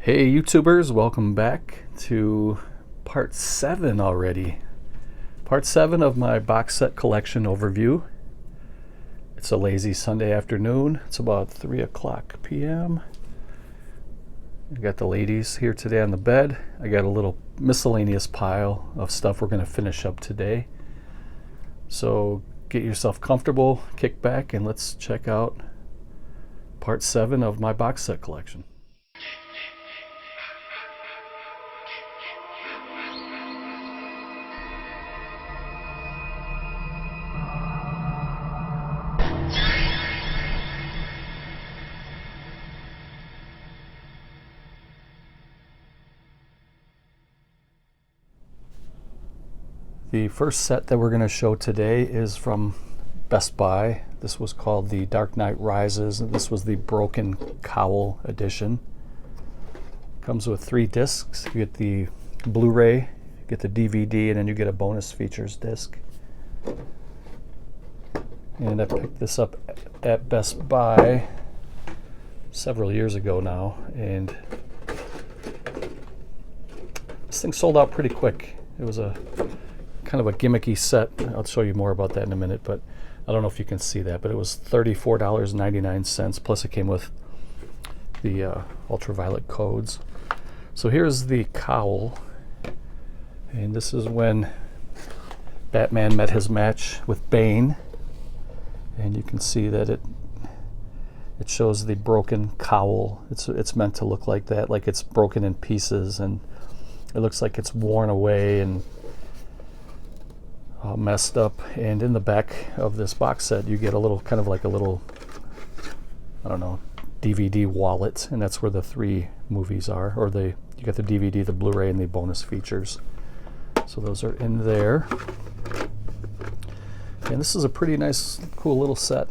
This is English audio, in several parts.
Hey YouTubers, welcome back to part 7 already. Part 7 of my box set collection overview. It's a lazy Sunday afternoon. It's about 3 o'clock p.m. I got the ladies here today on the bed. I got a little miscellaneous pile of stuff we're going to finish up today. So get yourself comfortable, kick back, and let's check out part 7 of my box set collection. The first set that we're going to show today is from Best Buy. This was called The Dark Knight Rises, and this was the Broken Cowl edition. Comes with 3 discs. You get the Blu-ray, you get the DVD, and then you get a bonus features disc. And I picked this up at Best Buy several years ago now, and this thing sold out pretty quick. It was a kind of a gimmicky set. I'll show you more about that in a minute, but I don't know if you can see that, but it was $34.99, plus it came with the ultraviolet codes. So here's the cowl, and this is when Batman met his match with Bane, and you can see that it shows the broken cowl. It's meant to look like that, like it's broken in pieces, and it looks like it's worn away and all messed up. And in the back of this box set you get a little, kind of like a little, I don't know, DVD wallet, and that's where the 3 movies are, or you got the DVD, the Blu-ray, and the bonus features. So those are in there. And this is a pretty nice, cool little set.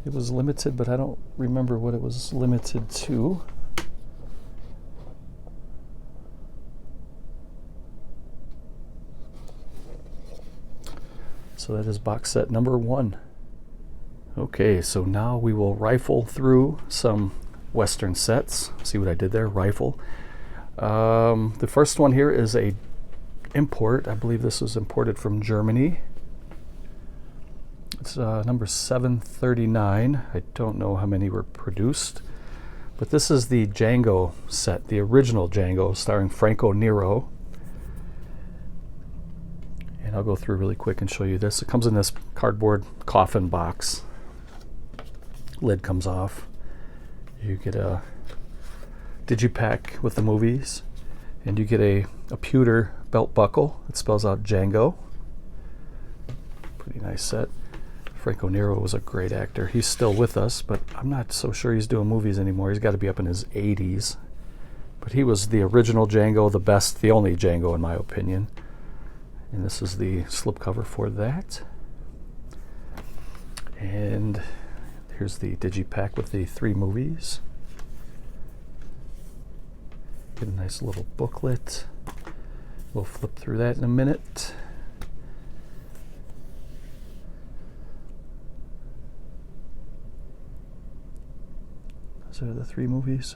It was limited, but I don't remember what it was limited to. So that is box set number 1. Okay, so now we will rifle through some Western sets. See what I did there? Rifle. The first one here is a import. I believe this was imported from Germany. It's number 739. I don't know how many were produced, but this is the Django set, the original Django, starring Franco Nero. And I'll go through really quick and show you this. It comes in this cardboard coffin box. Lid comes off. You get a digipack with the movies, and you get a pewter belt buckle. It spells out Django. Pretty nice set. Franco Nero was a great actor. He's still with us, but I'm not so sure he's doing movies anymore. He's got to be up in his 80s. But he was the original Django, the best, the only Django in my opinion. And this is the slipcover for that. And here's the digipack with the 3 movies. Get a nice little booklet. We'll flip through that in a minute. Those are the 3 movies.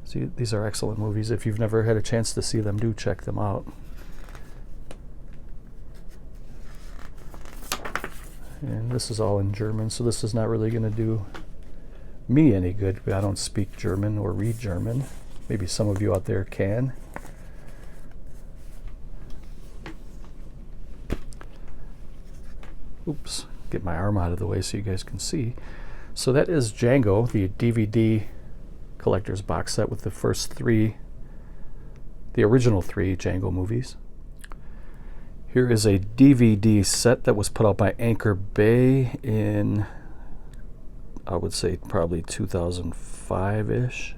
See, these are excellent movies. If you've never had a chance to see them, do check them out. And this is all in German, so this is not really going to do me any good. I don't speak German or read German. Maybe some of you out there can. Oops, get my arm out of the way so you guys can see. So that is Django, the DVD collector's box set with the first 3, the original 3 Django movies. Here is a DVD set that was put out by Anchor Bay in, I would say, probably 2005-ish.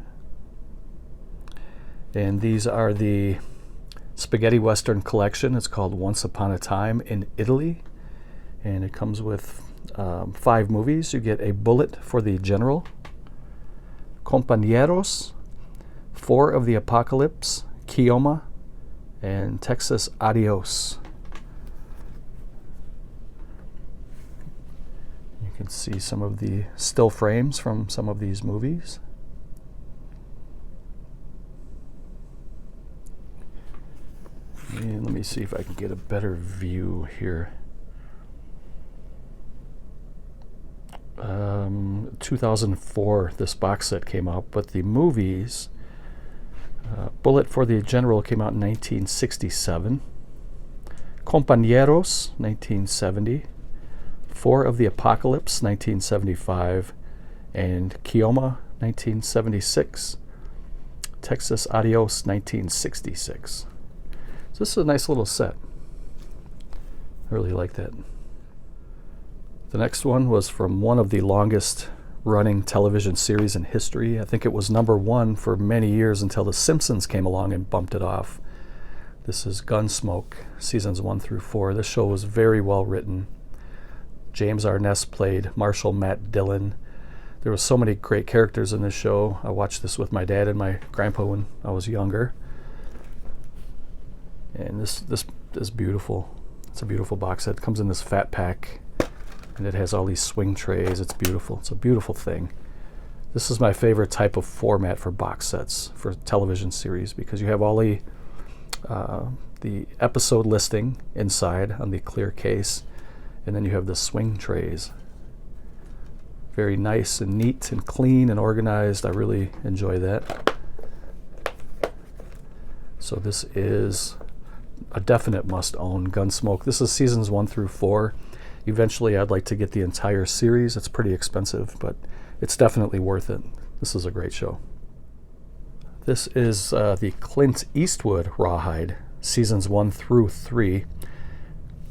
And these are the Spaghetti Western collection. It's called Once Upon a Time in Italy. And it comes with 5 movies. You get a Bullet for the General, Compañeros, 4 of the Apocalypse, Kioma, and Texas Adios. You can see some of the still frames from some of these movies. And let me see if I can get a better view here. 2004, this box set came out, but the movies, Bullet for the General came out in 1967. Compañeros, 1970. Four of the Apocalypse, 1975. And Kioma, 1976. Texas Adios, 1966. So this is a nice little set. I really like that. The next one was from one of the longest running television series in history. I think it was #1 for many years until The Simpsons came along and bumped it off. This is Gunsmoke, seasons 1 through 4. This show was very well written. James Arness played Marshal Matt Dillon. There were so many great characters in this show. I watched this with my dad and my grandpa when I was younger. And this is beautiful. It's a beautiful box set. It comes in this fat pack, and it has all these swing trays. It's beautiful. It's a beautiful thing. This is my favorite type of format for box sets for television series, because you have all the episode listing inside on the clear case, and then you have the swing trays. Very nice and neat and clean and organized. I really enjoy that. So this is a definite must-own, Gunsmoke. This is seasons 1 through 4. Eventually, I'd like to get the entire series. It's pretty expensive, but it's definitely worth it. This is a great show. This is the Clint Eastwood Rawhide, seasons 1 through 3.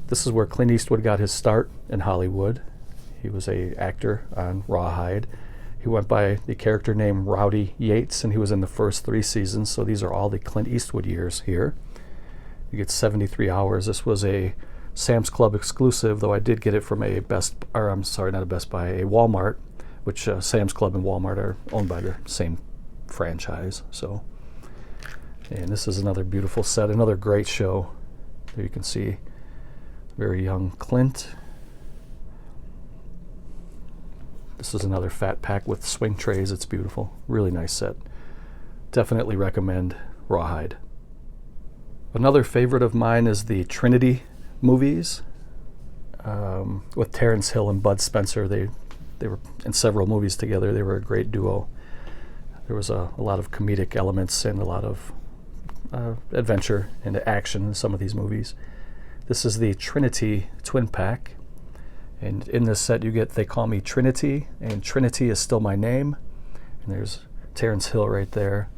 This is where Clint Eastwood got his start in Hollywood. He was an actor on Rawhide. He went by the character name Rowdy Yates, and he was in the first 3 seasons, so these are all the Clint Eastwood years here. You get 73 hours. This was a Sam's Club exclusive, though I did get it from a Walmart, which Sam's Club and Walmart are owned by the same franchise. So, and this is another beautiful set, another great show. There you can see very young Clint. This is another fat pack with swing trays. It's beautiful. Really nice set. Definitely recommend Rawhide. Another favorite of mine is the Trinity movies with Terrence Hill and Bud Spencer. They were in several movies together. They were a great duo. There was a lot of comedic elements and a lot of adventure and action in some of these movies. This is the Trinity twin pack. And in this set you get They Call Me Trinity, and Trinity Is Still My Name. And there's Terrence Hill right there.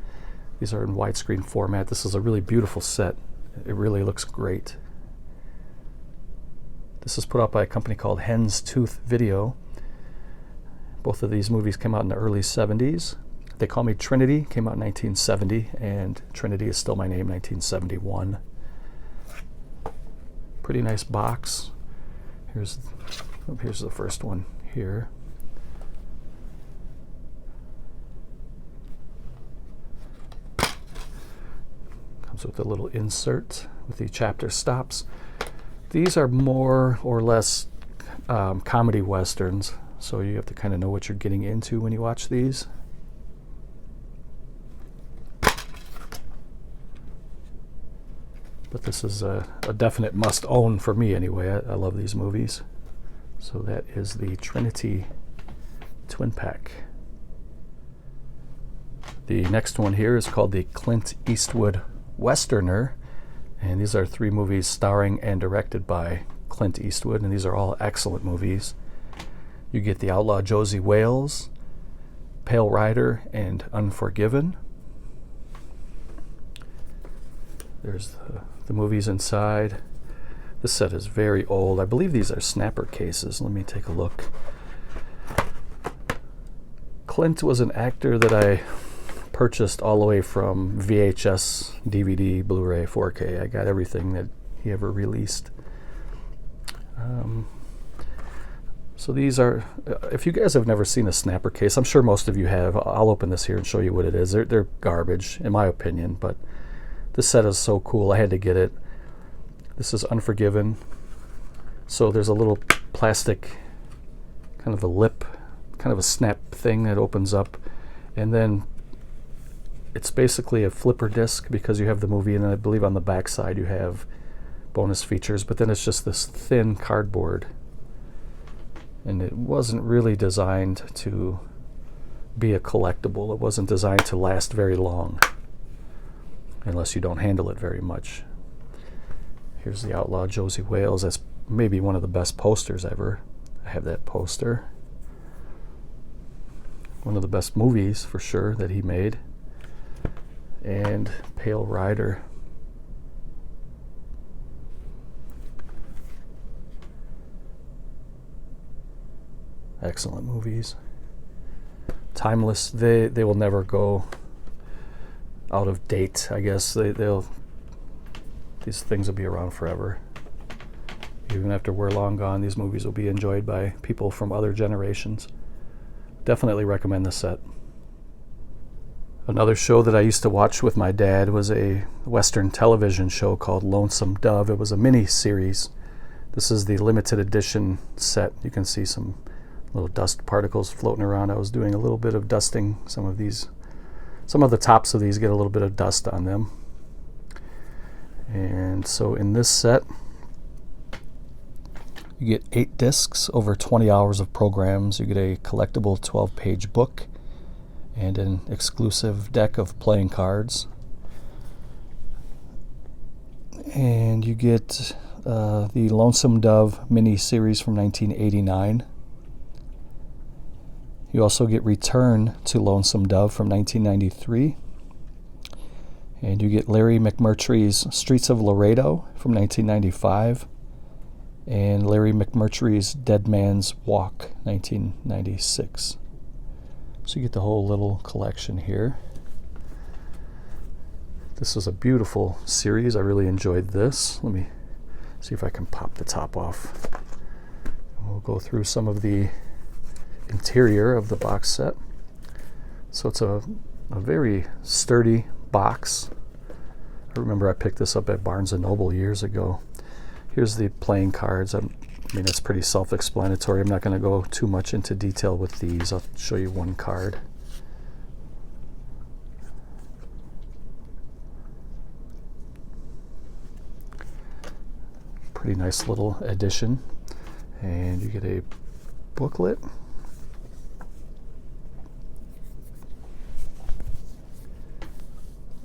These are in widescreen format. This is a really beautiful set. It really looks great. This is put out by a company called Hen's Tooth Video. Both of these movies came out in the early 70s. They Call Me Trinity came out in 1970, and Trinity Is Still My Name, 1971. Pretty nice box. Here's the first one here. Comes with a little insert with the chapter stops. These are more or less comedy westerns, so you have to kind of know what you're getting into when you watch these. But this is a definite must-own for me anyway. I love these movies. So that is the Trinity twin pack. The next one here is called the Clint Eastwood Westerner, and these are 3 movies starring and directed by Clint Eastwood, and these are all excellent movies. You get The Outlaw Josie Wales, Pale Rider, and Unforgiven. There's the movies inside. This set is very old. I believe these are snapper cases. Let me take a look. Clint was an actor that I purchased all the way from VHS, DVD, Blu-ray, 4K. I got everything that he ever released. So these are, if you guys have never seen a snapper case, I'm sure most of you have. I'll open this here and show you what it is. They're garbage, in my opinion, but this set is so cool. I had to get it. This is Unforgiven. So there's a little plastic kind of a lip, kind of a snap thing that opens up, and then it's basically a flipper disc because you have the movie, and then I believe on the back side you have bonus features, but then it's just this thin cardboard, and it wasn't really designed to be a collectible. It wasn't designed to last very long unless you don't handle it very much. Here's the Outlaw Josie Wales. That's maybe one of the best posters ever. I have that poster. One of the best movies for sure that he made. And Pale Rider. Excellent movies. Timeless. They will never go out of date, I guess. These things will be around forever. Even after we're long gone, these movies will be enjoyed by people from other generations. Definitely recommend this set. Another show that I used to watch with my dad was a Western television show called Lonesome Dove. It was a mini-series. This is the limited edition set. You can see some little dust particles floating around. I was doing a little bit of dusting. Some of the tops of these get a little bit of dust on them. And so in this set, you get 8 discs over 20 hours of programs. You get a collectible 12-page book and an exclusive deck of playing cards. And you get the Lonesome Dove mini-series from 1989. You also get Return to Lonesome Dove from 1993. And you get Larry McMurtry's Streets of Laredo from 1995. And Larry McMurtry's Dead Man's Walk, 1996. So you get the whole little collection here. This is a beautiful series. I really enjoyed this. Let me see if I can pop the top off. We'll go through some of the interior of the box set. So it's a very sturdy box. I remember I picked this up at Barnes & Noble years ago. Here's the playing cards. I mean, it's pretty self-explanatory. I'm not going to go too much into detail with these. I'll show you one card. Pretty nice little addition. And you get a booklet.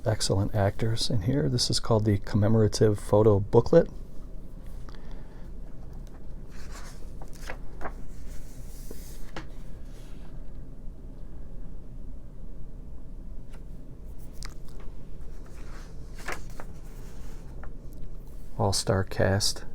Excellent actors in here. This is called the commemorative photo booklet. All-star cast.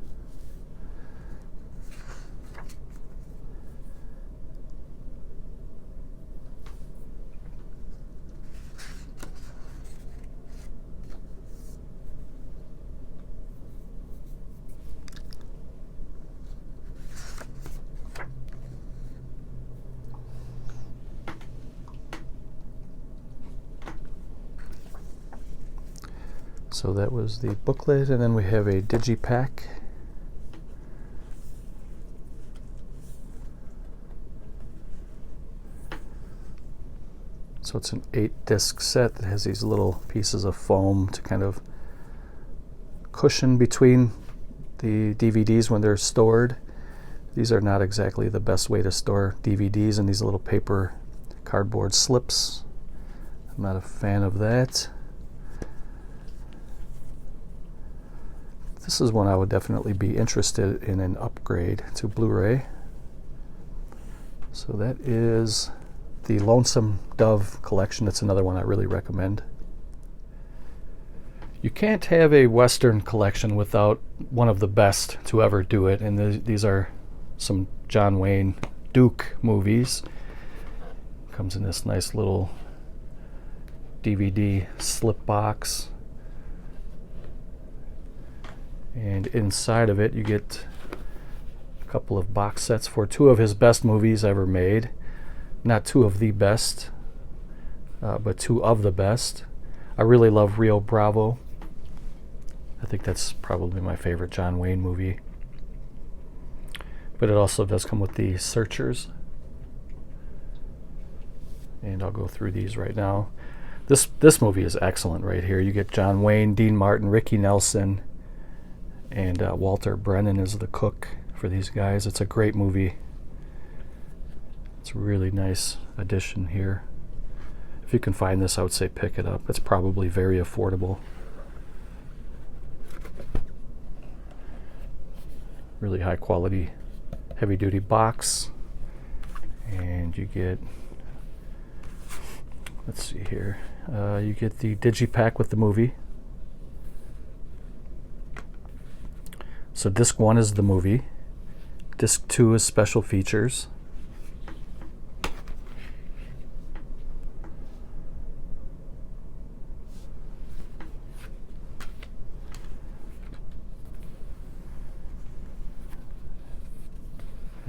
So that was the booklet, and then we have a digipack. So it's an 8-disc set that has these little pieces of foam to kind of cushion between the DVDs when they're stored. These are not exactly the best way to store DVDs in these little paper cardboard slips. I'm not a fan of that. This is one I would definitely be interested in an upgrade to Blu-ray. So that is the Lonesome Dove collection. That's another one I really recommend. You can't have a Western collection without one of the best to ever do it, and these are some John Wayne Duke movies. Comes in this nice little DVD slip box. And inside of it you get a couple of box sets for 2 of his best movies ever made. Not 2 of the best, but 2 of the best. I really love Rio Bravo. I think that's probably my favorite John Wayne movie. But it also does come with the Searchers and I'll go through these right now. This movie is excellent right here. You get John Wayne, Dean Martin, Ricky Nelson, and Walter Brennan is the cook for these guys. It's a great movie. It's a really nice addition here. If you can find this, I would say pick it up. It's probably very affordable. Really high quality, heavy duty box. And you get, let's see here, you get the digipack with the movie. So disc 1 is the movie. Disc 2 is special features.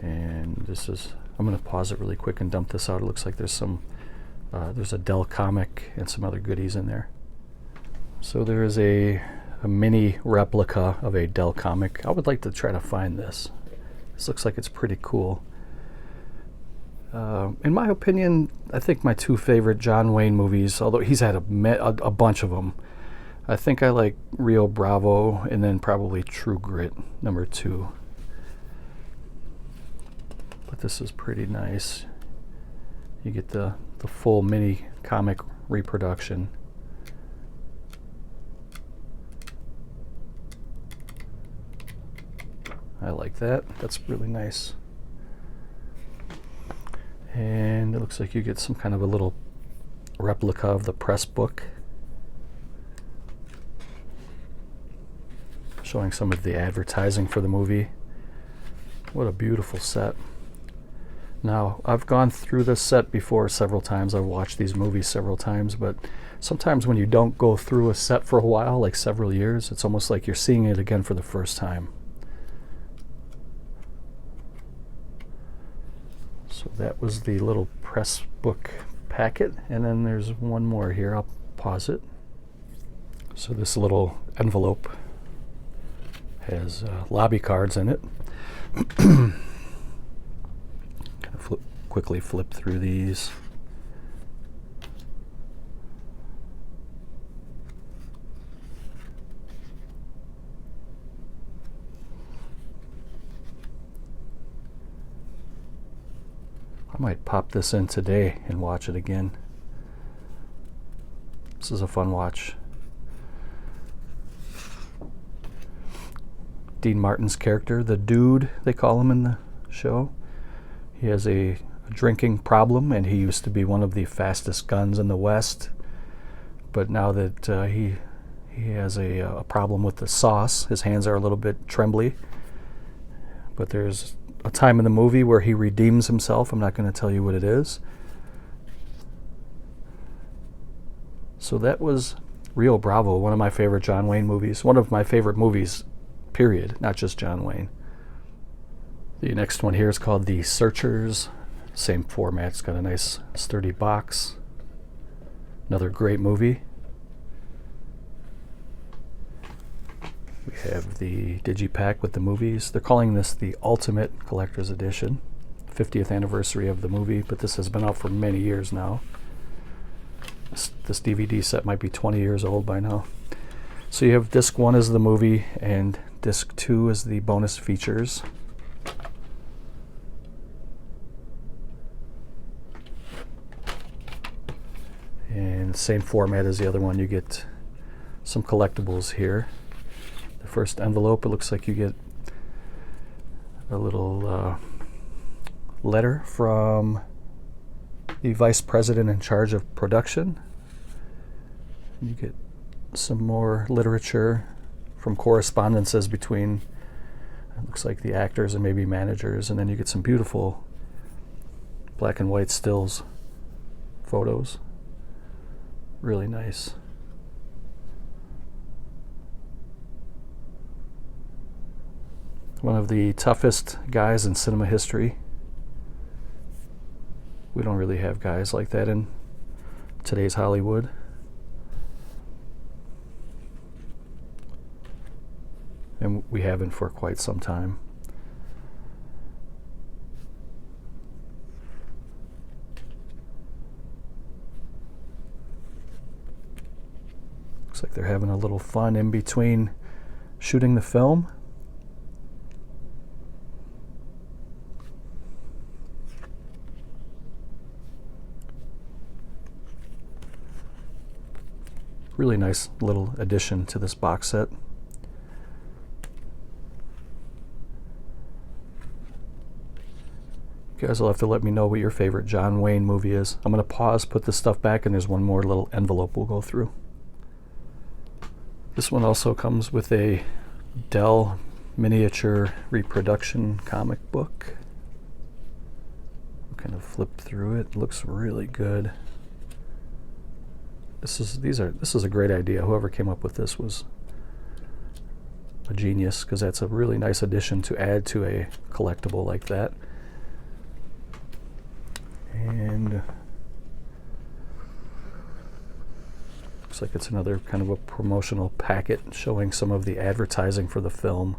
And this is, I'm going to pause it really quick and dump this out. It looks like there's some, there's a Dell comic and some other goodies in there. So there is a mini replica of a Dell comic. I would like to try to find this. This looks like it's pretty cool. In my opinion, I think my 2 favorite John Wayne movies, although he's had a bunch of them, I think I like Rio Bravo and then probably True Grit, number 2. But this is pretty nice. You get the full mini comic reproduction. I like that. That's really nice. And it looks like you get some kind of a little replica of the press book, showing some of the advertising for the movie. What a beautiful set. Now, I've gone through this set before several times. I've watched these movies several times, but sometimes when you don't go through a set for a while, like several years, it's almost like you're seeing it again for the first time. So that was the little press book packet, and then there's one more here. I'll pause it. So this little envelope has lobby cards in it. Quickly flip through these. I might pop this in today and watch it again. This is a fun watch. Dean Martin's character, the dude, they call him in the show. He has a drinking problem, and he used to be one of the fastest guns in the West. But now that he has a problem with the sauce, his hands are a little bit trembly. But there's a time in the movie where he redeems himself. I'm not going to tell you what it is. So that was Rio Bravo, one of my favorite John Wayne movies. One of my favorite movies, period, not just John Wayne. The next one here is called The Searchers. Same format. It's got a nice sturdy box. Another great movie. We have the digipack with the movies. They're calling this the Ultimate Collector's Edition. 50th anniversary of the movie, but this has been out for many years now. This DVD set might be 20 years old by now. So you have disc 1 is the movie, and disc 2 is the bonus features. And same format as the other one. You get some collectibles here. The first envelope, it looks like you get a little letter from the vice president in charge of production. You get some more literature from correspondences between, it looks like, the actors and maybe managers, and then you get some beautiful black and white stills photos. Really nice. One of the toughest guys in cinema history. We don't really have guys like that in today's Hollywood. And we haven't for quite some time. Looks like they're having a little fun in between shooting the film. Really nice little addition to this box set. You guys will have to let me know what your favorite John Wayne movie is. I'm going to pause, put this stuff back, and there's one more little envelope we'll go through. This one also comes with a Dell miniature reproduction comic book. Kind of flip through it. Looks really good. This is a great idea. Whoever came up with this was a genius, because that's a really nice addition to add to a collectible like that. And looks like it's another kind of a promotional packet showing some of the advertising for the film.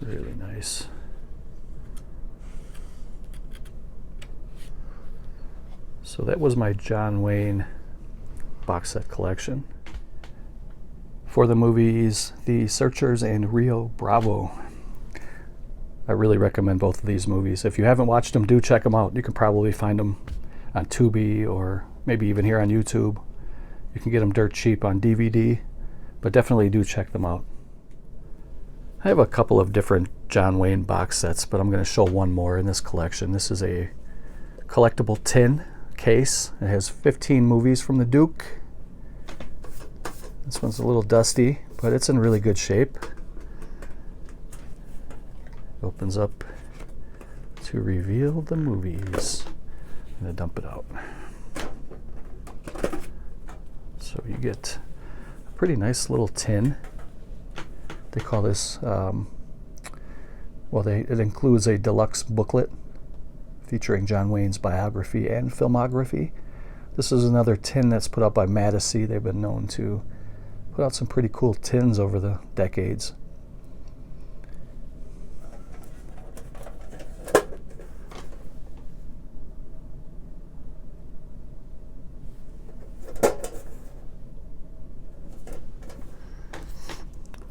Really nice. So that was my John Wayne box set collection. For the movies The Searchers and Rio Bravo, I really recommend both of these movies. If you haven't watched them, do check them out. You can probably find them on Tubi or maybe even here on YouTube. You can get them dirt cheap on DVD, but definitely do check them out. I have a couple of different John Wayne box sets, but I'm going to show one more in this collection. This is a collectible tin case. It has 15 movies from the Duke. This one's a little dusty, but it's in really good shape. Opens up to reveal the movies. I'm going to dump it out. So you get a pretty nice little tin. They call this, it includes a deluxe booklet featuring John Wayne's biography and filmography. This is another tin that's put out by Madison. They've been known to put out some pretty cool tins over the decades.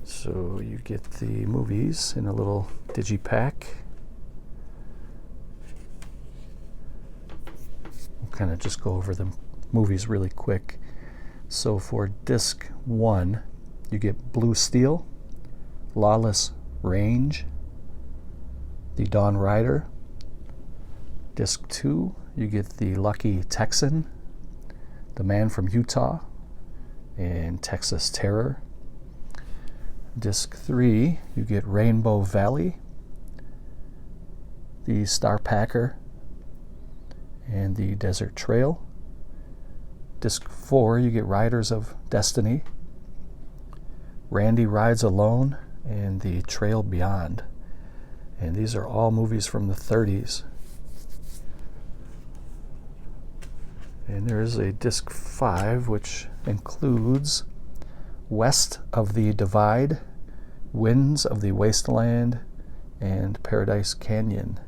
So you get the movies in a little digipack. We'll kind of just go over the movies really quick. So for disc 1, you get Blue Steel, Lawless Range, The Dawn Rider. Disc 2, you get The Lucky Texan, The Man from Utah, and Texas Terror. Disc 3, you get Rainbow Valley, The Star Packer, and The Desert Trail. Disc 4, you get Riders of Destiny, Randy Rides Alone, and The Trail Beyond. And these are all movies from the 30s. And there is a disc 5, which includes West of the Divide, Winds of the Wasteland, and Paradise Canyon.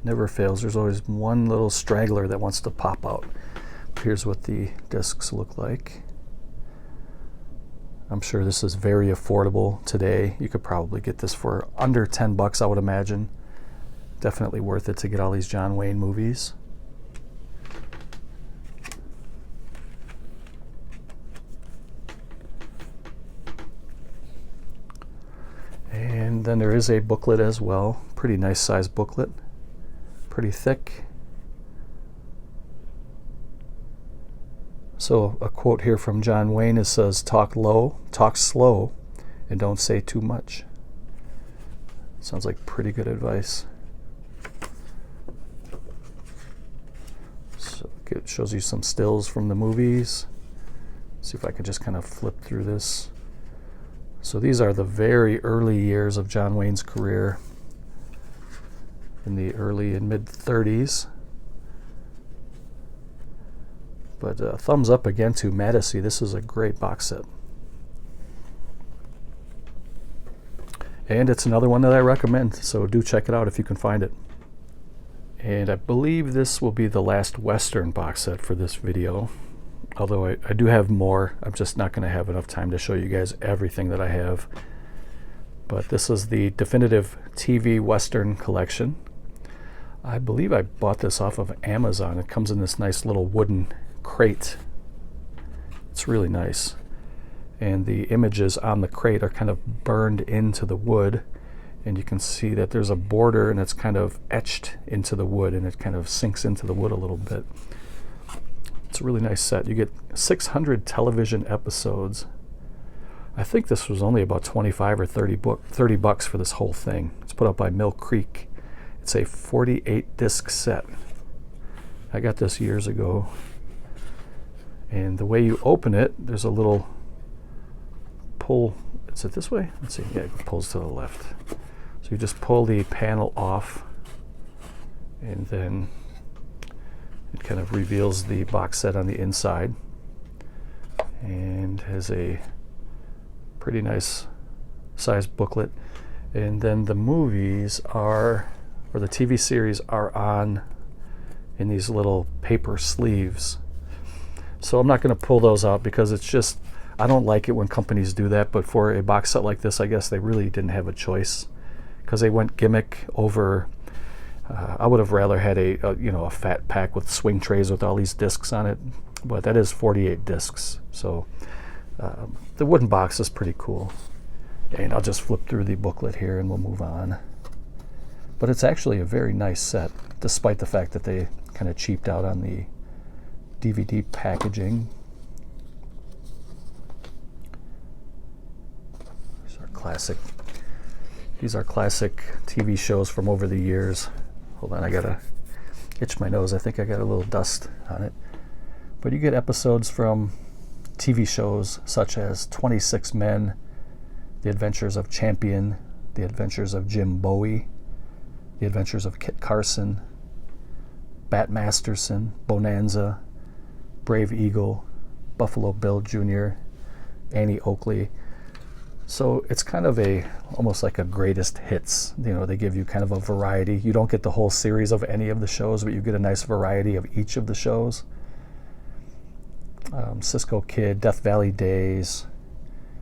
Never fails. There's always one little straggler that wants to pop out. Here's what the discs look like. I'm sure this is very affordable today. You could probably get this for under $10, I would imagine. Definitely worth it to get all these John Wayne movies. And then there is a booklet as well. Pretty nice size booklet. Pretty thick. So a quote here from John Wayne, it says, "Talk low, talk slow, and don't say too much." Sounds like pretty good advice. So it shows you some stills from the movies. See if I can just kind of flip through this. So these are the very early years of John Wayne's career, in the early and mid 30s. But thumbs up again to Madison. This is a great box set. And it's another one that I recommend, so do check it out if you can find it. And I believe this will be the last Western box set for this video. Although I do have more, I'm just not going to have enough time to show you guys everything that I have. But this is the definitive TV Western collection. I believe I bought this off of Amazon. It comes in this nice little wooden crate. It's really nice. And the images on the crate are kind of burned into the wood. And you can see that there's a border and it's kind of etched into the wood, and it kind of sinks into the wood a little bit. It's a really nice set. You get 600 television episodes. I think this was only about 25 or 30 bucks for this whole thing. It's put out by Mill Creek. It's a 48 disc set. I got this years ago. And the way you open it, there's a little pull. Is it this way? Let's see. Yeah, it pulls to the left. So you just pull the panel off, and then it kind of reveals the box set on the inside, and has a pretty nice sized booklet. And then the movies are, or the TV series are on in these little paper sleeves. So I'm not going to pull those out because it's just, I don't like it when companies do that, but for a box set like this, I guess they really didn't have a choice, because they went gimmick over. I would have rather had a fat pack with swing trays with all these discs on it, but that is 48 discs. So the wooden box is pretty cool. And I'll just flip through the booklet here and we'll move on. But it's actually a very nice set, despite the fact that they kind of cheaped out on the DVD packaging. These are classic TV shows from over the years. Hold on, I gotta itch my nose. I think I got a little dust on it. But you get episodes from TV shows such as 26 Men, The Adventures of Champion, The Adventures of Jim Bowie, The Adventures of Kit Carson, Bat Masterson, Bonanza, Brave Eagle, Buffalo Bill Jr., Annie Oakley. So it's kind of almost like a greatest hits. They give you kind of a variety. You don't get the whole series of any of the shows, but you get a nice variety of each of the shows. Cisco Kid, Death Valley Days,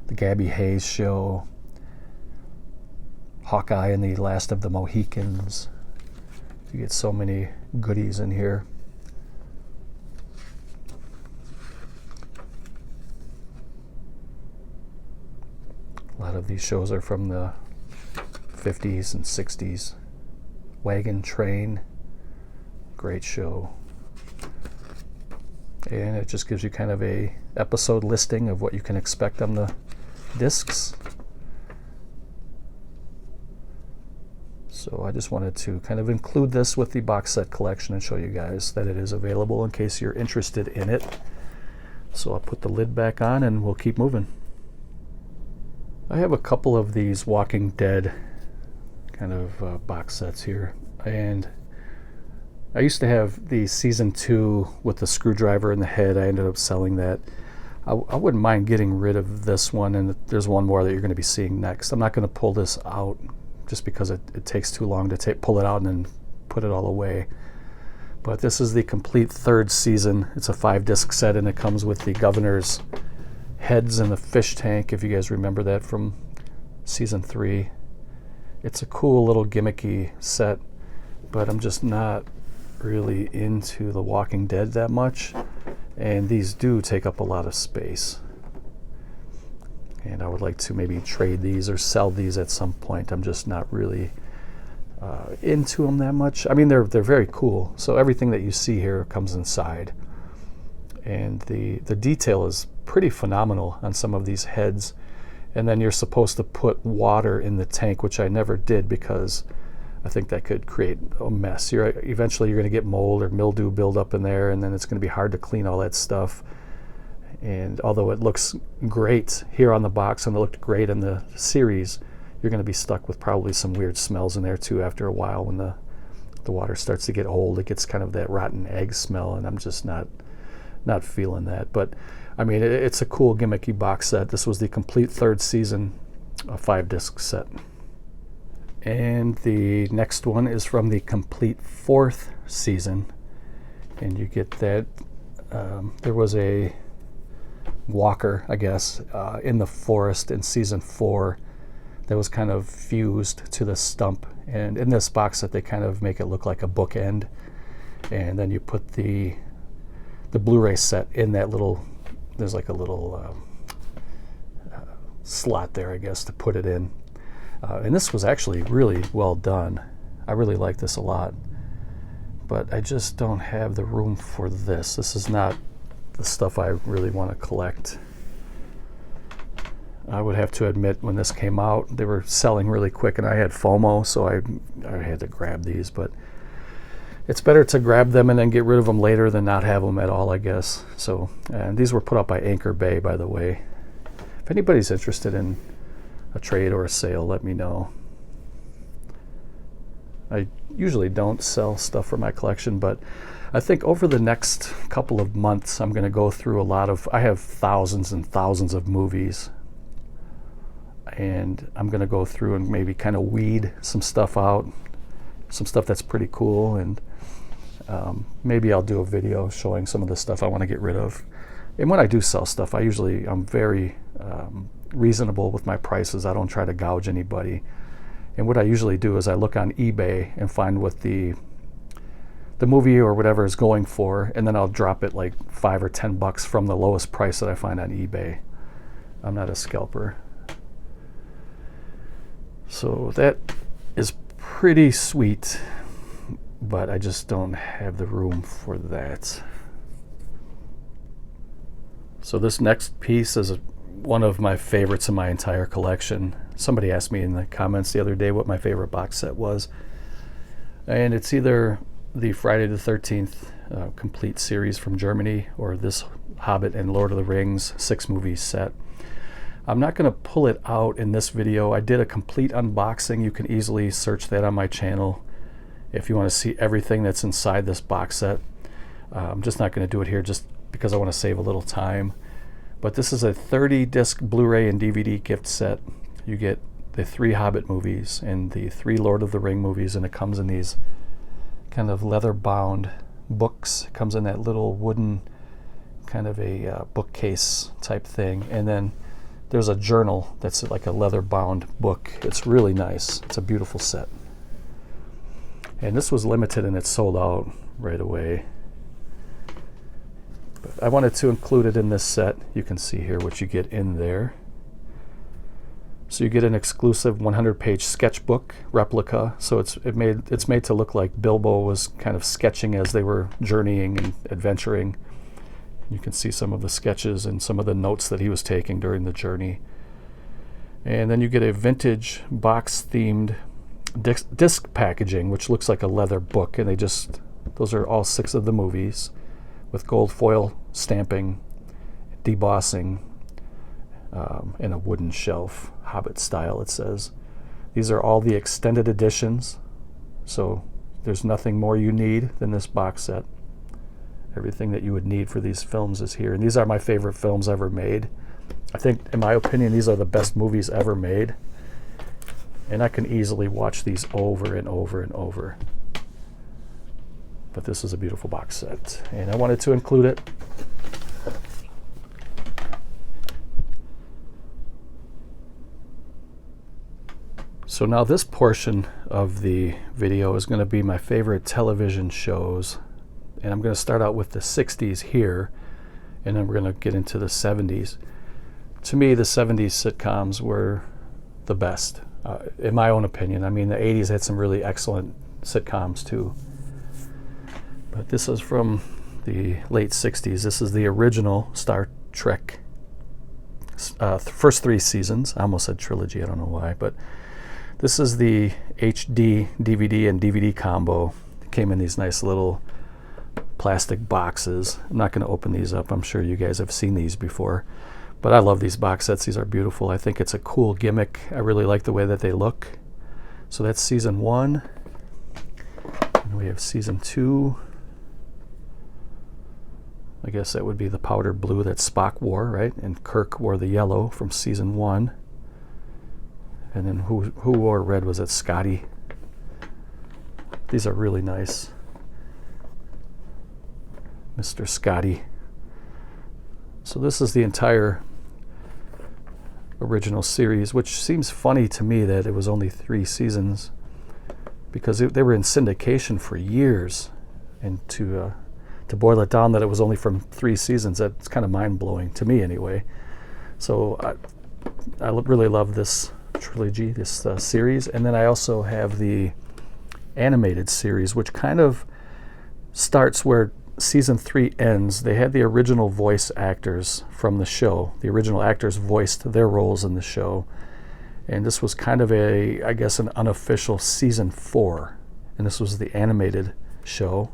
The Gabby Hayes Show, Hawkeye and the Last of the Mohicans. You get so many goodies in here. A lot of these shows are from the 50s and 60s. Wagon Train, great show. And it just gives you kind of a episode listing of what you can expect on the discs. So I just wanted to kind of include this with the box set collection and show you guys that it is available in case you're interested in it. So I'll put the lid back on and we'll keep moving. I have a couple of these Walking Dead kind of box sets here, and I used to have the season 2 with the screwdriver in the head. I ended up selling that. I wouldn't mind getting rid of this one, and there's one more that you're going to be seeing next. I'm not going to pull this out just because it takes too long to pull it out and then put it all away. But this is the complete 3rd season. It's a 5-disc set, and it comes with the governor's heads in the fish tank, if you guys remember that from season 3. It's a cool little gimmicky set, but I'm just not really into The Walking Dead that much, and these do take up a lot of space. And I would like to maybe trade these or sell these at some point. I'm just not really into them that much. I mean, they're very cool. So everything that you see here comes inside, and the detail is pretty phenomenal on some of these heads. And then you're supposed to put water in the tank, which I never did because I think that could create a mess. Eventually you're going to get mold or mildew build up in there, and then it's going to be hard to clean all that stuff. And although it looks great here on the box and it looked great in the series, you're going to be stuck with probably some weird smells in there too after a while. When the water starts to get old, it gets kind of that rotten egg smell, and I'm just not feeling that. But I mean, it's a cool gimmicky box set. This was the complete 3rd season, a 5-disc set. And the next one is from the complete 4th season. And you get that. There was a walker, I guess, in the forest in season 4 that was kind of fused to the stump. And in this box set, they kind of make it look like a bookend. And then you put the Blu-ray set in that little, there's like a little slot there, I guess, to put it in. And this was actually really well done. I really like this a lot. But I just don't have the room for this. This is not the stuff I really want to collect. I would have to admit, when this came out, they were selling really quick, and I had FOMO, so I had to grab these. But it's better to grab them and then get rid of them later than not have them at all, I guess. So, and these were put up by Anchor Bay, by the way. If anybody's interested in a trade or a sale, let me know. I usually don't sell stuff for my collection, but I think over the next couple of months, I'm going to go through I have thousands and thousands of movies, and I'm going to go through and maybe kind of weed some stuff out, some stuff that's pretty cool, and maybe I'll do a video showing some of the stuff I want to get rid of. And when I do sell stuff, I'm very reasonable with my prices. I don't try to gouge anybody. And what I usually do is I look on eBay and find what the movie or whatever is going for, and then I'll drop it like $5 or $10 from the lowest price that I find on eBay. I'm not a scalper. So that is pretty sweet, but I just don't have the room for that. So this next piece is one of my favorites in my entire collection. Somebody asked me in the comments the other day what my favorite box set was, and it's either the Friday the 13th complete series from Germany or this Hobbit and Lord of the Rings 6-movie set. I'm not going to pull it out in this video. I did a complete unboxing. You can easily search that on my channel if you want to see everything that's inside this box set. I'm just not going to do it here just because I want to save a little time. But this is a 30-disc Blu-ray and DVD gift set. You get the 3 Hobbit movies and the 3 Lord of the Ring movies, and it comes in these kind of leather-bound books. It comes in that little wooden kind of a bookcase type thing. And then there's a journal that's like a leather-bound book. It's really nice. It's a beautiful set. And this was limited and it sold out right away. But I wanted to include it in this set. You can see here what you get in there. So you get an exclusive 100-page sketchbook replica. So it's made to look like Bilbo was kind of sketching as they were journeying and adventuring. You can see some of the sketches and some of the notes that he was taking during the journey. And then you get a vintage box-themed disc packaging, which looks like a leather book. And those are all 6 of the movies with gold foil stamping, debossing, and a wooden shelf, Hobbit style it says. These are all the extended editions, so there's nothing more you need than this box set. Everything that you would need for these films is here, and these are my favorite films ever made. I think, in my opinion, these are the best movies ever made, and I can easily watch these over and over and over. But this is a beautiful box set, and I wanted to include it. So now this portion of the video is going to be my favorite television shows, and I'm going to start out with the 60s here, and then we're going to get into the 70s. To me, the 70s sitcoms were the best, in my own opinion. I mean, the 80s had some really excellent sitcoms too. But this is from the late 60s. This is the original Star Trek first 3 seasons. I almost said trilogy, I don't know why, but this is the HD DVD and DVD combo. It came in these nice little plastic boxes. I'm not going to open these up. I'm sure you guys have seen these before. But I love these box sets. These are beautiful. I think it's a cool gimmick. I really like the way that they look. So that's season 1. And we have season 2. I guess that would be the powder blue that Spock wore, right? And Kirk wore the yellow from season 1. And then who wore red? Was it Scotty? These are really nice. Mr. Scotty. So this is the entire original series, which seems funny to me that it was only 3 seasons, because they were in syndication for years, and to boil it down that it was only from 3 seasons, that's kind of mind-blowing to me anyway. So I really love this trilogy, this series. And then I also have the animated series, which kind of starts where season 3 ends. They had the original voice actors from the show. The original actors voiced their roles in the show. And this was kind of I guess an unofficial season 4. And this was the animated show.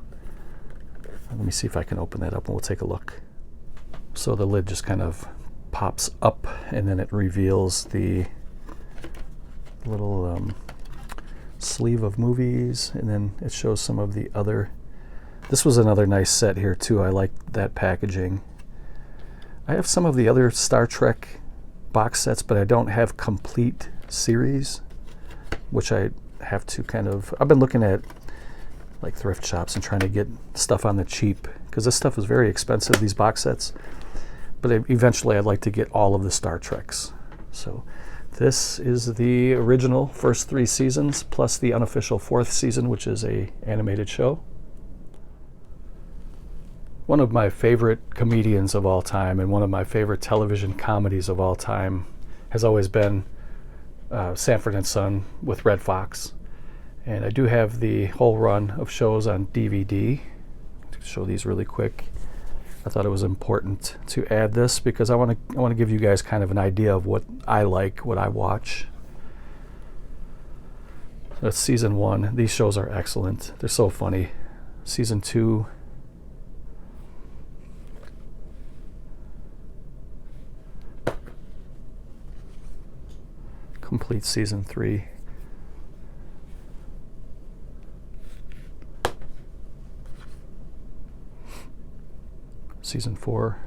Let me see if I can open that up and we'll take a look. So the lid just kind of pops up and then it reveals the little sleeve of movies, and then it shows some of the other. This was another nice set here too. I like that packaging. I have some of the other Star Trek box sets, but I don't have complete series, which I have to I've been looking at like thrift shops and trying to get stuff on the cheap, because this stuff is very expensive, these box sets. But eventually I'd like to get all of the Star Treks. So this is the original first 3 seasons plus the unofficial 4th season, which is a animated show. One of my favorite comedians of all time and one of my favorite television comedies of all time has always been Sanford and Son with Red Fox. And I do have the whole run of shows on DVD. To show these really quick. I thought it was important to add this because I want to give you guys kind of an idea of what I like, what I watch. So that's season 1. These shows are excellent. They're so funny. Season 2. Complete season 3. Season 4.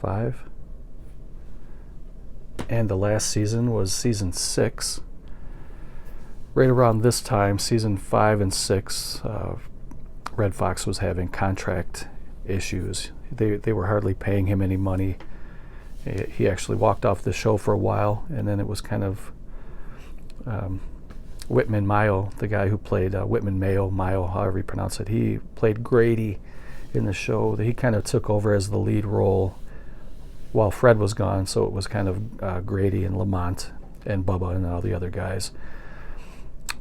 Five. And the last season was season 6. Right around this time, season 5 and 6, Red Fox was having contract issues. They were hardly paying him any money. He actually walked off the show for a while, and then it was kind of Whitman Mayo, the guy who played Whitman Mayo, however you pronounce it, he played Grady in the show. He kind of took over as the lead role while Fred was gone, so it was kind of Grady and Lamont and Bubba and all the other guys.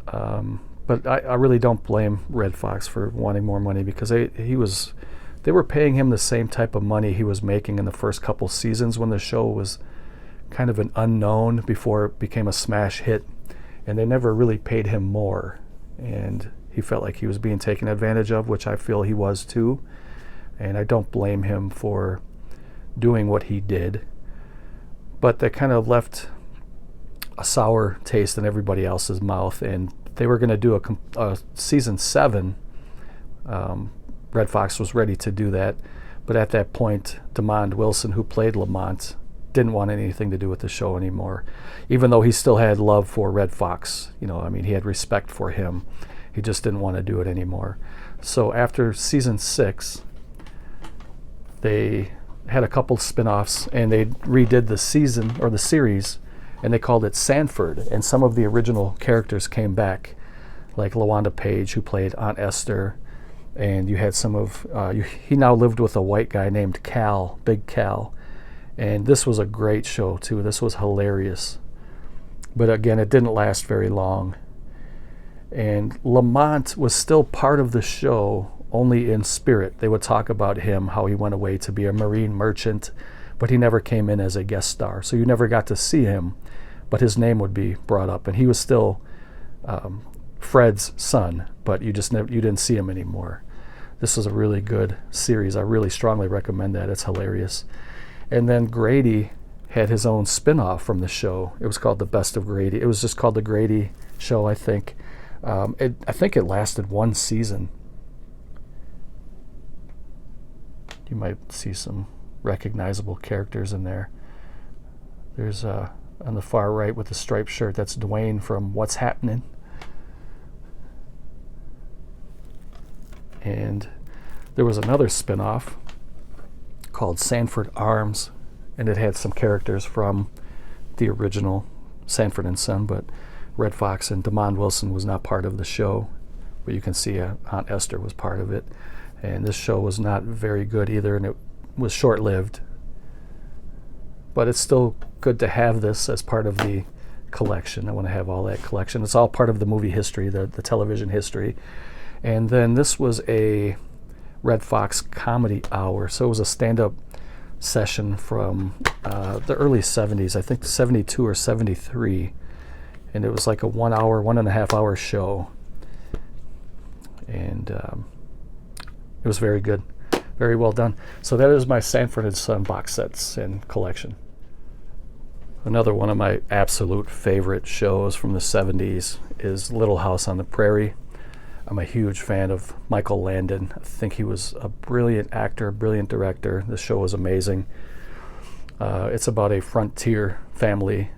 But I really don't blame Red Fox for wanting more money, because they were paying him the same type of money he was making in the first couple seasons when the show was kind of an unknown before it became a smash hit, and they never really paid him more, and he felt like he was being taken advantage of, which I feel he was too, and I don't blame him for doing what he did, but that kind of left a sour taste in everybody else's mouth, and they were going to do a season 7. Red Fox was ready to do that, but at that point, DeMond Wilson, who played Lamont, didn't want anything to do with the show anymore, even though he still had love for Red Fox. He had respect for him. He just didn't want to do it anymore. So after season 6, they had a couple spin-offs, and they redid the season, or the series, and they called it Sanford, and some of the original characters came back, like LaWanda Page, who played Aunt Esther, and you had some of, he now lived with a white guy named Cal, Big Cal, and this was a great show too. This was hilarious. But again, it didn't last very long. And Lamont was still part of the show, only in spirit. They would talk about him, how he went away to be a marine merchant, but he never came in as a guest star. So you never got to see him, but his name would be brought up. And he was still Fred's son, but you didn't see him anymore. This was a really good series. I really strongly recommend that. It's hilarious. And then Grady had his own spin-off from the show. It was called The Best of Grady. It was just called The Grady Show, I think. I think it lasted 1 season. You might see some recognizable characters in there. There's on the far right with the striped shirt, that's Dwayne from What's Happening. And there was another spin-off called Sanford Arms, and it had some characters from the original Sanford and Son, but Red Fox and Damon Wilson was not part of the show, but you can see Aunt Esther was part of it. And this show was not very good either, and it was short-lived, but it's still good to have this as part of the collection. I want to have all that collection. It's all part of the movie history, the television history. And then this was a Red Fox comedy hour, so it was a stand-up session from the early 70s, I think 72 or 73, and it was like a 1 hour, 1.5 hour show, and it was very good, very well done. So that is my Sanford and Son box sets and collection. Another one of my absolute favorite shows from the 70s is Little House on the Prairie. I'm a huge fan of Michael Landon. I think he was a brilliant actor, a brilliant director. The show was amazing. It's about a frontier family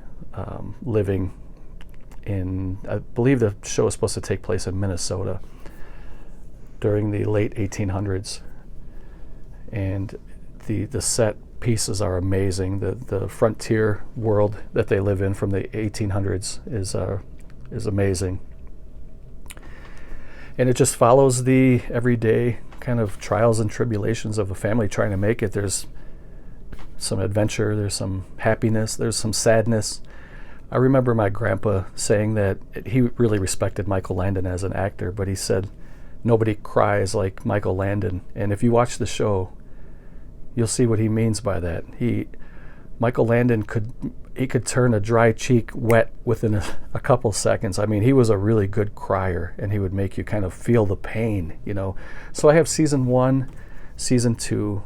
living in, I believe the show is supposed to take place in Minnesota during the late 1800s. And the set pieces are amazing. The frontier world that they live in from the 1800s is amazing. And it just follows the everyday kind of trials and tribulations of a family trying to make it. There's some adventure, there's some happiness, there's some sadness. I remember my grandpa saying that he really respected Michael Landon as an actor, but he said nobody cries like Michael Landon. And if you watch the show, you'll see what he means by that. Michael Landon could turn a dry cheek wet within a couple seconds. I mean, he was a really good crier, and he would make you kind of feel the pain, you know. So I have season 1, season 2,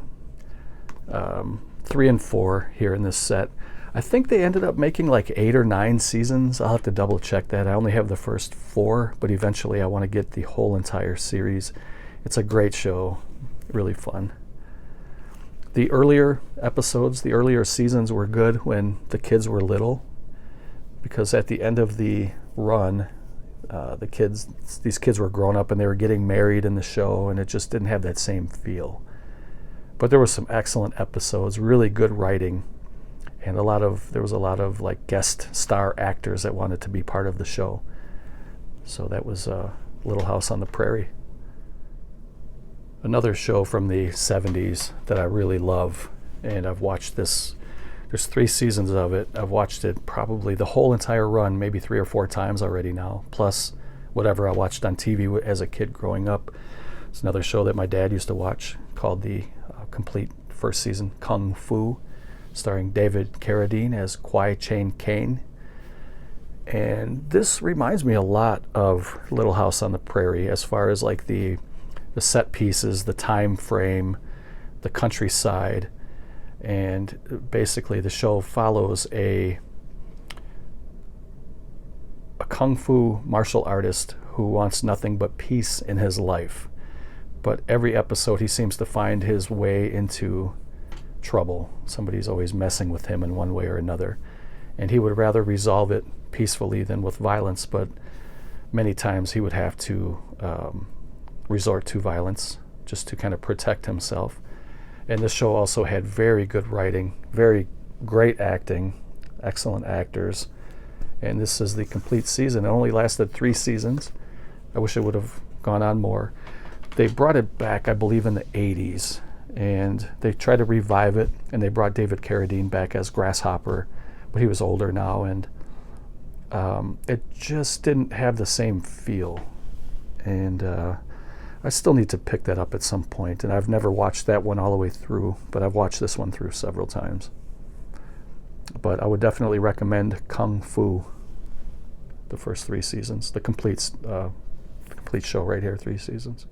3 and 4 here in this set. I think they ended up making like 8 or 9 seasons. I'll have to double check that. I only have the first 4, but eventually I want to get the whole entire series. It's a great show, really fun. The earlier episodes, the earlier seasons were good when the kids were little, because at the end of the run, these kids were grown up and they were getting married in the show, and it just didn't have that same feel. But there were some excellent episodes, really good writing, and there was a lot of like guest star actors that wanted to be part of the show. So that was Little House on the Prairie. Another show from the 70s that I really love, and I've watched this, there's 3 seasons of it. I've watched it probably the whole entire run, maybe 3 or 4 times already now, plus whatever I watched on TV as a kid growing up. It's another show that my dad used to watch called the complete first season, Kung Fu, starring David Carradine as Kwai Chang Caine. And this reminds me a lot of Little House on the Prairie as far as like the set pieces, the time frame, the countryside, and basically the show follows a kung fu martial artist who wants nothing but peace in his life. But every episode he seems to find his way into trouble. Somebody's always messing with him in one way or another, and he would rather resolve it peacefully than with violence, but many times he would have to resort to violence just to kind of protect himself. And this show also had very good writing, very great acting, excellent actors, and this is the complete season. It only lasted 3 seasons. I wish it would have gone on more. They brought it back, I believe, in the 80s, and they tried to revive it, and they brought David Carradine back as Grasshopper, but he was older now, and it just didn't have the same feel. And I still need to pick that up at some point, and I've never watched that one all the way through, but I've watched this one through several times. But I would definitely recommend Kung Fu, the first 3 seasons, the complete show right here, 3 seasons.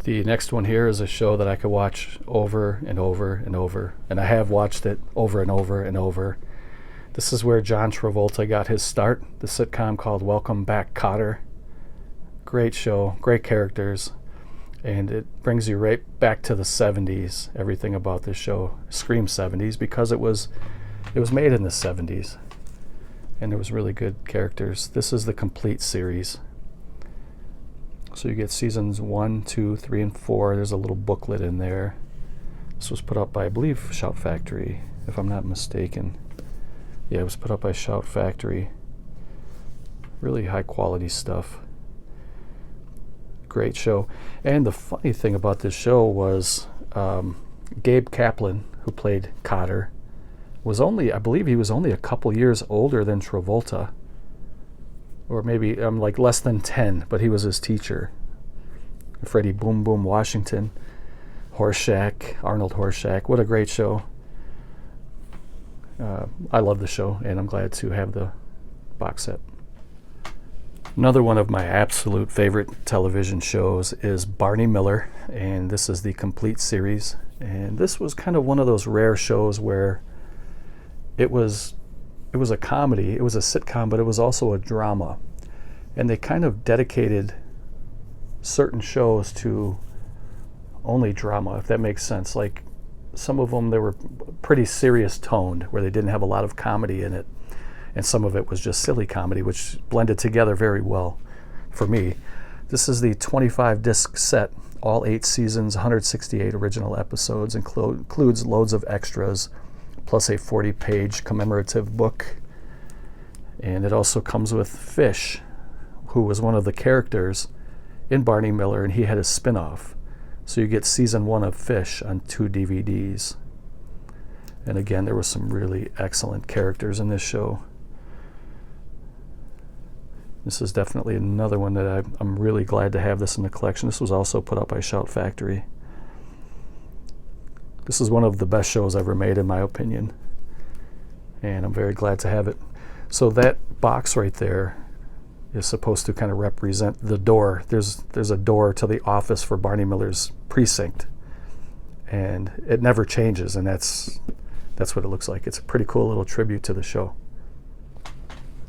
The next one here is a show that I could watch over and over and over, and I have watched it over and over and over. This is where John Travolta got his start, the sitcom called Welcome Back, Cotter. Great show, great characters, And it brings you right back to the 70s. Everything about this show screams 70s because it was made in the 70s. And there was really good characters. This is the complete series. So you get seasons 1, 2, 3, and 4. There's a little booklet in there. This was put up by, I believe, Shout Factory, if I'm not mistaken. Yeah, it was put up by Shout Factory. Really high quality stuff. Great show. And the funny thing about this show was Gabe Kaplan, who played Cotter, I believe he was only a couple years older than Travolta. Or maybe like less than 10, but he was his teacher. Freddie Boom Boom Washington, Arnold Horshack. What a great show. I love the show, and I'm glad to have the box set. Another one of my absolute favorite television shows is Barney Miller, and this is the complete series. And this was kind of one of those rare shows where it was a comedy, it was a sitcom, but it was also a drama. And they kind of dedicated certain shows to only drama, if that makes sense. Like some of them, they were pretty serious toned, where they didn't have a lot of comedy in it. And some of it was just silly comedy, which blended together very well for me. This is the 25-disc set, all 8 seasons, 168 original episodes, includes loads of extras, plus a 40-page commemorative book. And it also comes with Fish, who was one of the characters in Barney Miller, and he had a spin-off. So you get season 1 of Fish on 2 DVDs. And again, there were some really excellent characters in this show. This is definitely another one that I'm really glad to have this in the collection. This was also put up by Shout Factory. This is one of the best shows ever made, in my opinion. And I'm very glad to have it. So that box right there is supposed to kind of represent the door. There's a door to the office for Barney Miller's precinct. And it never changes, and that's what it looks like. It's a pretty cool little tribute to the show.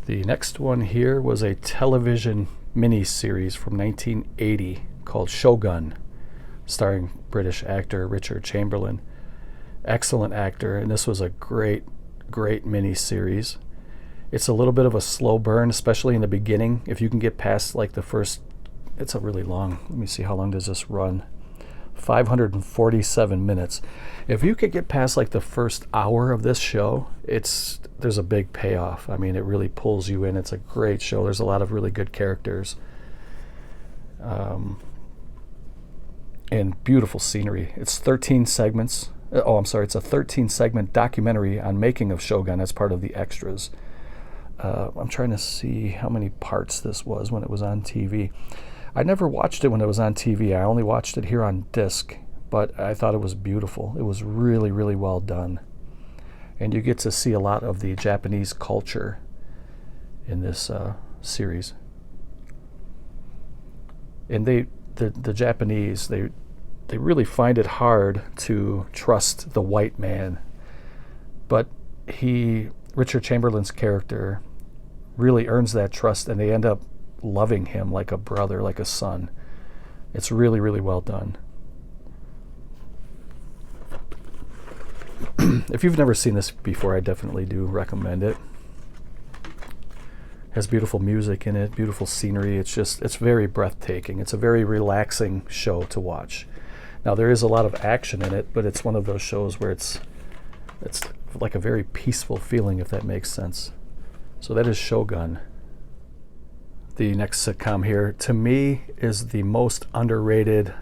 The next one here was a television miniseries from 1980 called Shogun, starring British actor Richard Chamberlain. Excellent actor, and this was a great miniseries. It's a little bit of a slow burn, especially in the beginning. If you can get past like the first, it's a really long, let me see, how long does this run? 547 minutes. If you could get past like the first hour of this show, there's a big payoff. I mean, it really pulls you in. It's a great show. There's a lot of really good characters. And beautiful scenery. It's 13 segments. It's a 13-segment documentary on making of Shogun as part of the extras. I'm trying to see how many parts this was when it was on TV. I never watched it when it was on TV. I only watched it here on disc, but I thought it was beautiful. It was really, really well done. And you get to see a lot of the Japanese culture in this series. And the Japanese, they really find it hard to trust the white man. But Richard Chamberlain's character really earns that trust, and they end up loving him like a brother, like a son. It's really, really well done. If you've never seen this before, I definitely do recommend it. Has beautiful music in it, beautiful scenery. It's very breathtaking. It's a very relaxing show to watch. Now, there is a lot of action in it, but it's one of those shows where it's like a very peaceful feeling, if that makes sense. So that is Shogun. The next sitcom here, to me, is the most underrated,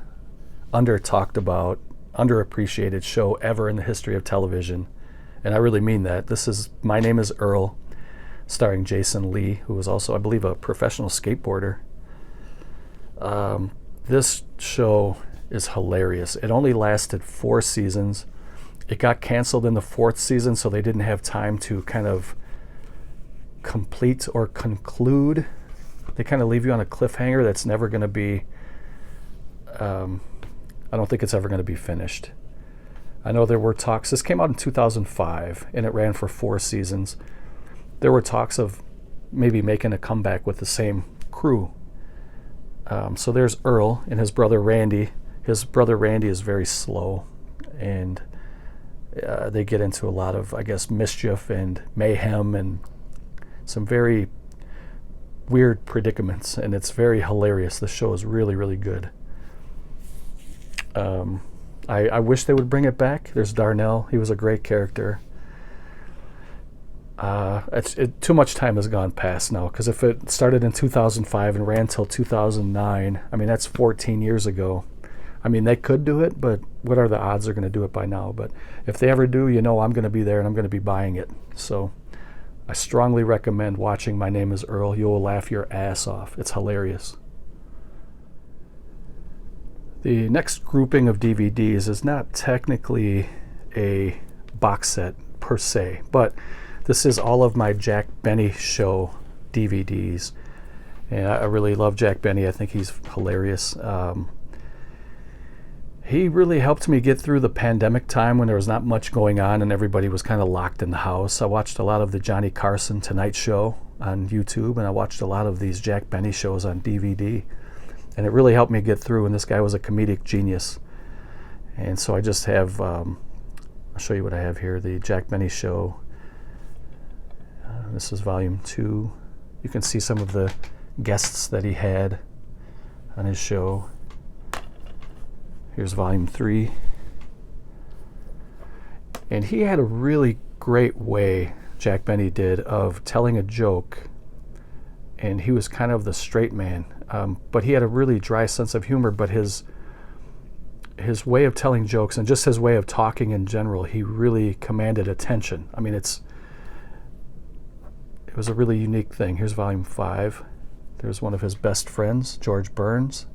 under-talked about, underappreciated show ever in the history of television. And I really mean that. This is My Name is Earl, starring Jason Lee, who was also, I believe, a professional skateboarder. This show is hilarious. It only lasted 4 seasons. It got canceled in the 4th season, so they didn't have time to kind of complete or conclude. They kind of leave you on a cliffhanger that's never going to be, I don't think it's ever going to be finished. I know there were talks. This came out in 2005, and it ran for 4 seasons. There were talks of maybe making a comeback with the same crew. So there's Earl and his brother Randy. His brother Randy is very slow, and they get into a lot of, I guess, mischief and mayhem and some very weird predicaments, and it's very hilarious. The show is really, really good. I wish they would bring it back. There's Darnell. He was a great character. Too much time has gone past now, because if it started in 2005 and ran till 2009, I mean, that's 14 years ago. I mean, they could do it, but what are the odds they're going to do it by now? But if they ever do, I'm going to be there and I'm going to be buying it. So I strongly recommend watching My Name is Earl. You will laugh your ass off. It's hilarious. The next grouping of DVDs is not technically a box set per se, but this is all of my Jack Benny Show DVDs. And I really love Jack Benny. I think he's hilarious. He really helped me get through the pandemic time when there was not much going on and everybody was kind of locked in the house. I watched a lot of the Johnny Carson Tonight Show on YouTube, and I watched a lot of these Jack Benny shows on DVD. And it really helped me get through, and this guy was a comedic genius. And so I just have, I'll show you what I have here, the Jack Benny Show. This is volume 2. You can see some of the guests that he had on his show. Here's volume 3. And he had a really great way, Jack Benny did, of telling a joke. And he was kind of the straight man. But he had a really dry sense of humor, but his way of telling jokes and just his way of talking in general, he really commanded attention. I mean, it was a really unique thing. Here's volume 5. There's one of his best friends, George Burns.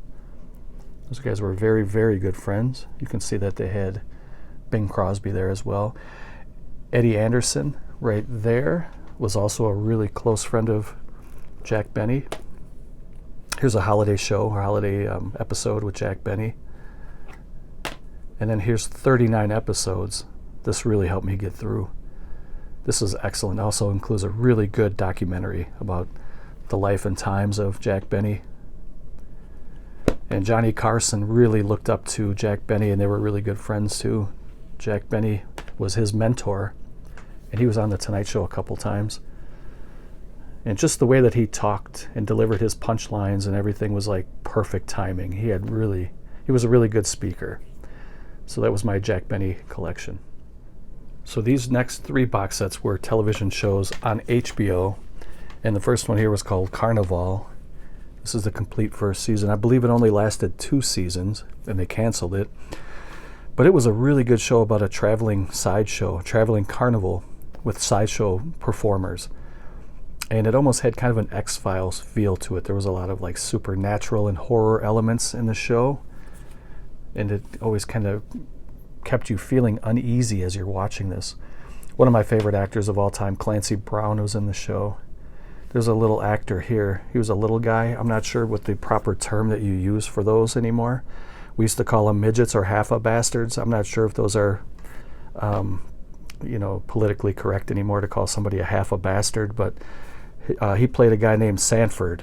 Those guys were very, very good friends. You can see that they had Bing Crosby there as well. Eddie Anderson, right there, was also a really close friend of Jack Benny. Here's a holiday show, or holiday episode with Jack Benny. And then here's 39 episodes. This really helped me get through. This is excellent. Also includes a really good documentary about the life and times of Jack Benny. And Johnny Carson really looked up to Jack Benny, and they were really good friends too. Jack Benny was his mentor, and he was on the Tonight Show a couple times. And just the way that he talked and delivered his punchlines and everything was like perfect timing. He was a really good speaker. So that was my Jack Benny collection. So these next 3 box sets were television shows on HBO, and the first one here was called Carnival. This is the complete first season. I believe it only lasted 2 seasons, and they canceled it. But it was a really good show about a traveling sideshow, a traveling carnival with sideshow performers. And it almost had kind of an X-Files feel to it. There was a lot of like supernatural and horror elements in the show. And it always kind of kept you feeling uneasy as you're watching this. One of my favorite actors of all time, Clancy Brown, was in the show. There's a little actor here. He was a little guy. I'm not sure what the proper term that you use for those anymore. We used to call them midgets or half-a-bastards. I'm not sure if those are, politically correct anymore to call somebody a half-a-bastard, but he played a guy named Samson.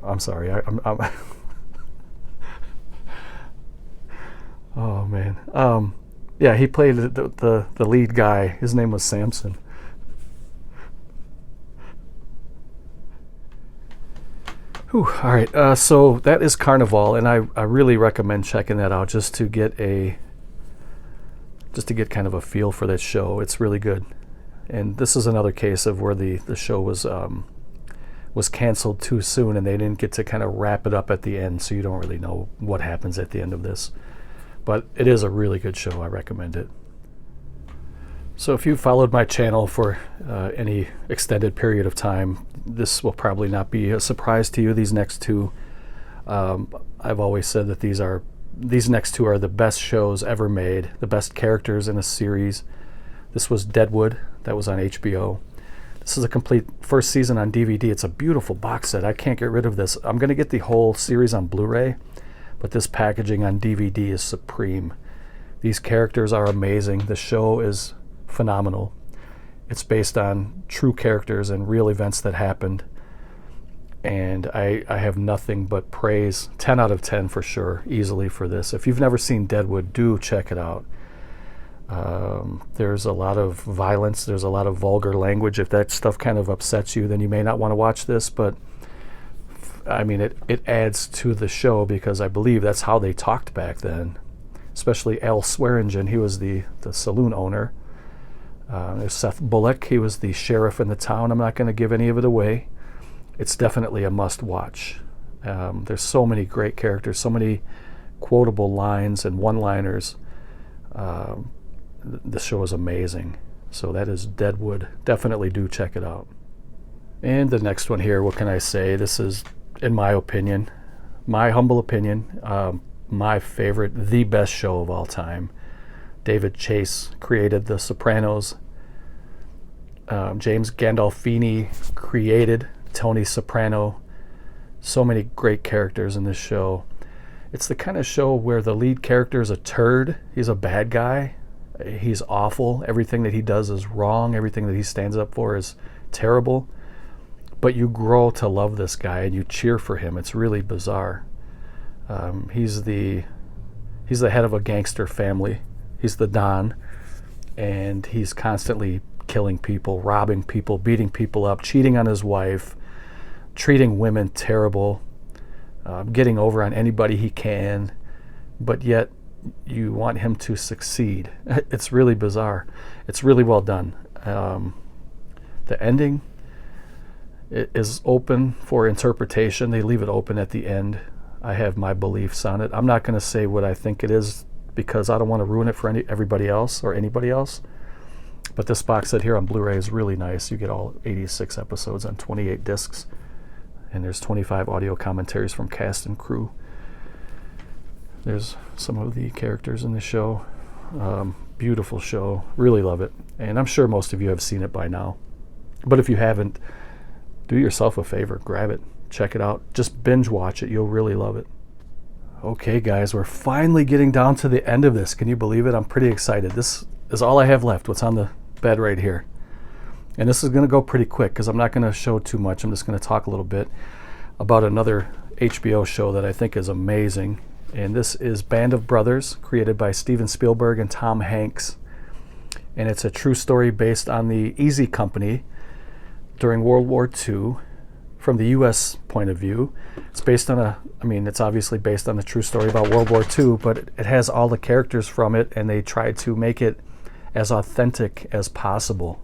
I'm sorry. I'm oh, man. Yeah, he played the lead guy. His name was Samson. Whew, all right, so that is Carnival, and I really recommend checking that out just to get kind of a feel for that show. It's really good. And this is another case of where the show was canceled too soon, and they didn't get to kind of wrap it up at the end, so you don't really know what happens at the end of this. But it is a really good show. I recommend it. So if you followed my channel for any extended period of time, this will probably not be a surprise to you. These next 2, I've always said that these next 2 are the best shows ever made, the best characters in a series. This was Deadwood. That was on HBO. This is a complete first season on DVD. It's a beautiful box set. I can't get rid of this. I'm going to get the whole series on Blu-ray, but this packaging on DVD is supreme. These characters are amazing. The show is phenomenal. It's based on true characters and real events that happened. And I have nothing but praise. 10 out of 10 for sure, easily for this. If you've never seen Deadwood, do check it out. There's a lot of violence. There's a lot of vulgar language. If that stuff kind of upsets you, then you may not want to watch this. But I mean, it adds to the show, because I believe that's how they talked back then. Especially Al Swearingen, he was the saloon owner. There's Seth Bullock, he was the sheriff in the town. I'm not going to give any of it away. It's definitely a must-watch. There's so many great characters, so many quotable lines and one-liners. The show is amazing. So that is Deadwood. Definitely do check it out. And the next one here, what can I say? This is, in my opinion, my humble opinion, my favorite, the best show of all time. David Chase created The Sopranos. James Gandolfini created Tony Soprano. So many great characters in this show. It's the kind of show where the lead character is a turd. He's a bad guy. He's awful. Everything that he does is wrong. Everything that he stands up for is terrible. But you grow to love this guy and you cheer for him. It's really bizarre. He's the head of a gangster family. He's the Don, and he's constantly killing people, robbing people, beating people up, cheating on his wife, treating women terrible, getting over on anybody he can, but yet you want him to succeed. It's really bizarre. It's really well done. The ending is open for interpretation. They leave it open at the end. I have my beliefs on it. I'm not going to say what I think it is, because I don't want to ruin it for everybody else or anybody else. But this box set here on Blu-ray is really nice. You get all 86 episodes on 28 discs. And there's 25 audio commentaries from cast and crew. There's some of the characters in the show. Beautiful show. Really love it. And I'm sure most of you have seen it by now. But if you haven't, do yourself a favor. Grab it. Check it out. Just binge watch it. You'll really love it. Okay, guys, we're finally getting down to the end of this. Can you believe it? I'm pretty excited. This is all I have left, what's on the bed right here. And this is going to go pretty quick, because I'm not going to show too much. I'm just going to talk a little bit about another HBO show that I think is amazing. And this is Band of Brothers, created by Steven Spielberg and Tom Hanks. And it's a true story based on the Easy Company during World War II. From the U.S. point of view, it's based on it's obviously based on a true story about World War II, but it has all the characters from it, and they tried to make it as authentic as possible.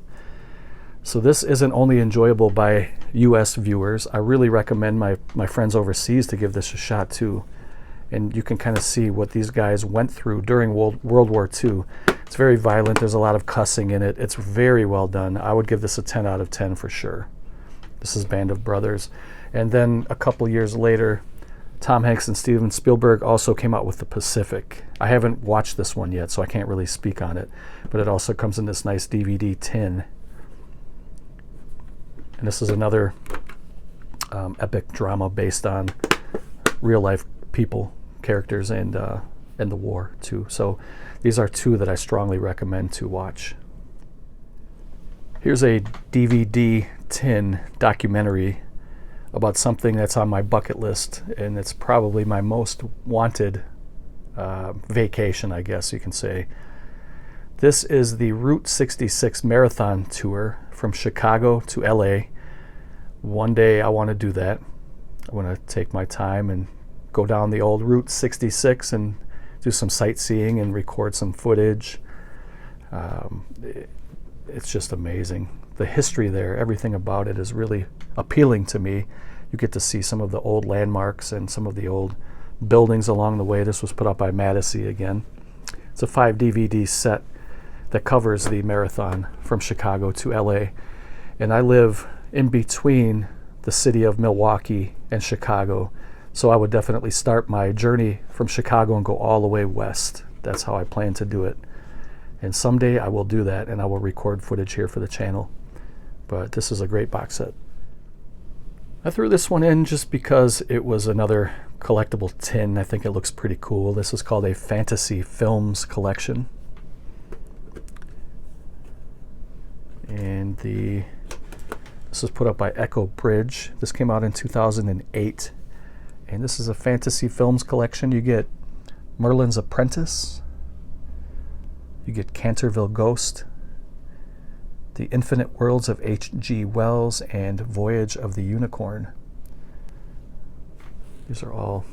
So this isn't only enjoyable by U.S. viewers. I really recommend my friends overseas to give this a shot too. And you can kind of see what these guys went through during World War II. It's very violent. There's a lot of cussing in it. It's very well done. I would give this a 10 out of 10 for sure. This is Band of Brothers. And then a couple years later, Tom Hanks and Steven Spielberg also came out with The Pacific. I haven't watched this one yet, so I can't really speak on it. But it also comes in this nice DVD tin. And this is another epic drama based on real-life people, characters, and the war, too. So these are two that I strongly recommend to watch. Here's a DVD tin documentary about something that's on my bucket list, and it's probably my most wanted vacation, I guess you can say. This is the Route 66 marathon tour from Chicago to LA. One day I want to do that. I want to take my time and go down the old Route 66 and do some sightseeing and record some footage. It's just amazing. The history there, everything about it is really appealing to me. You get to see some of the old landmarks and some of the old buildings along the way. This was put up by Madison again. It's a 5 DVD set that covers the marathon from Chicago to LA. And I live in between the city of Milwaukee and Chicago. So I would definitely start my journey from Chicago and go all the way west. That's how I plan to do it. And someday I will do that, and I will record footage here for the channel. But this is a great box set. I threw this one in just because it was another collectible tin. I think it looks pretty cool. This is called a Fantasy Films collection. And the This was put up by Echo Bridge. This came out in 2008. And this is a fantasy films collection. You get Merlin's Apprentice. You get Canterville Ghost. The Infinite Worlds of H.G. Wells and Voyage of the Unicorn. These are all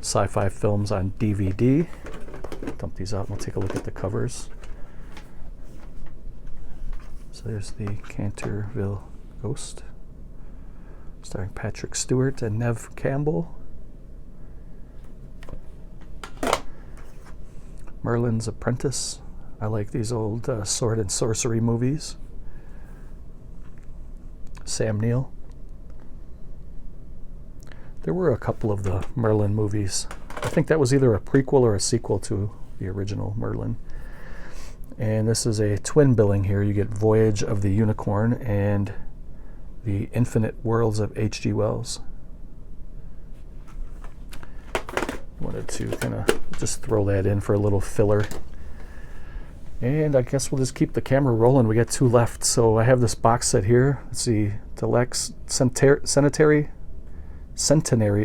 sci-fi films on DVD. Dump these out and we'll take a look at the covers. So there's the Canterville Ghost, starring Patrick Stewart and Neve Campbell. Merlin's Apprentice. I like these old sword and sorcery movies. Sam Neill. There were a couple of the Merlin movies. I think that was either a prequel or a sequel to the original Merlin. And this is a twin billing here. You get Voyage of the Unicorn and the Infinite Worlds of H.G. Wells. Wanted to kind of just throw that in for a little filler. And I guess we'll just keep the camera rolling. We got two left. So I have this box set here. It's the Deluxe Centenary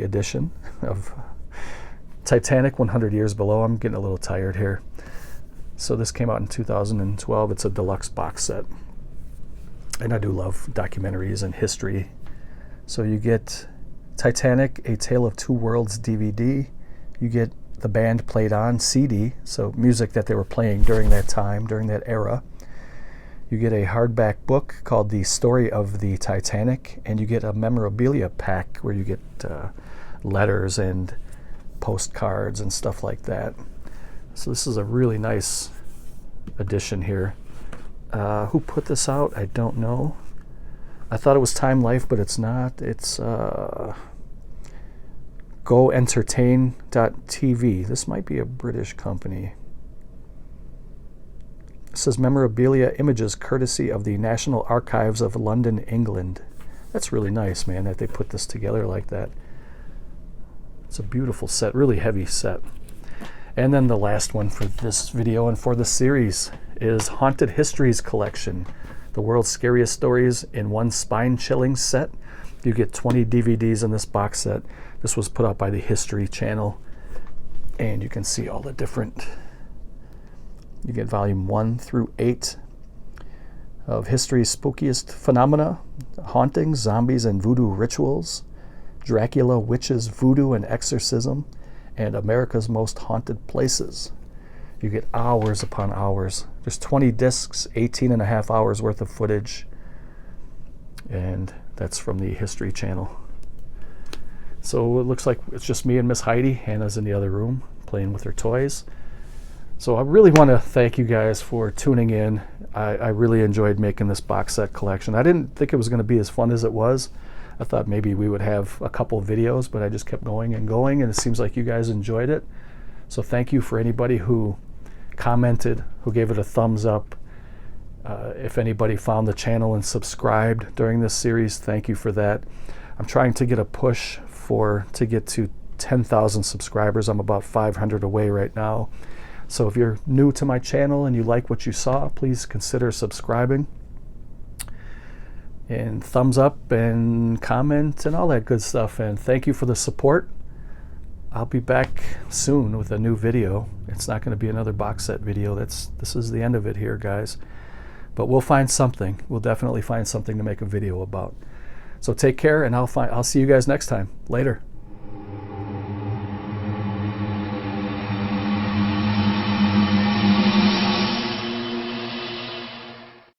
edition of Titanic 100 Years Below. I'm getting a little tired here. So this came out in 2012. It's a deluxe box set. And I do love documentaries and history. So you get Titanic, A Tale of Two Worlds DVD. You get the band played on CD, so music that they were playing during that time, during that era. You get a hardback book called The Story of the Titanic, and you get a memorabilia pack where you get letters and postcards and stuff like that. So this is a really nice edition here. Who put this out? I don't know. I thought it was Time Life, but it's not. It's GoEntertain.tv. This might be a British company. It says memorabilia images courtesy of the National Archives of London, England. That's really nice, man, that they put this together like that. It's a beautiful set, really heavy set. And then the last one for this video and for the series is Haunted Histories Collection. The world's scariest stories in one spine-chilling set. You get 20 DVDs in this box set. This was put out by the History Channel. And you can see all the different... You get volume 1 through 8 of history's spookiest phenomena, hauntings, zombies, and voodoo rituals, Dracula, witches, voodoo, and exorcism, and America's most haunted places. You get hours upon hours. There's 20 discs, 18 and a half hours worth of footage. And that's from the History Channel. So it looks like it's just me and Miss Heidi. Hannah's in the other room playing with her toys. So I really want to thank you guys for tuning in. I really enjoyed making this box set collection. I didn't think it was going to be as fun as it was. I thought maybe we would have a couple videos, but I just kept going, and it seems like you guys enjoyed it. So thank you for anybody who commented, who gave it a thumbs up. If anybody found the channel and subscribed during this series, thank you for that. I'm trying to get a push to get to 10,000 subscribers. I'm about 500 away right now. So if you're new to my channel and you like what you saw, please consider subscribing. And thumbs up and comment and all that good stuff. And thank you for the support. I'll be back soon with a new video. It's not going to be another box set video. This is the end of it here, guys. But we'll find something. We'll definitely find something to make a video about. So take care, and I'll see you guys next time. Later.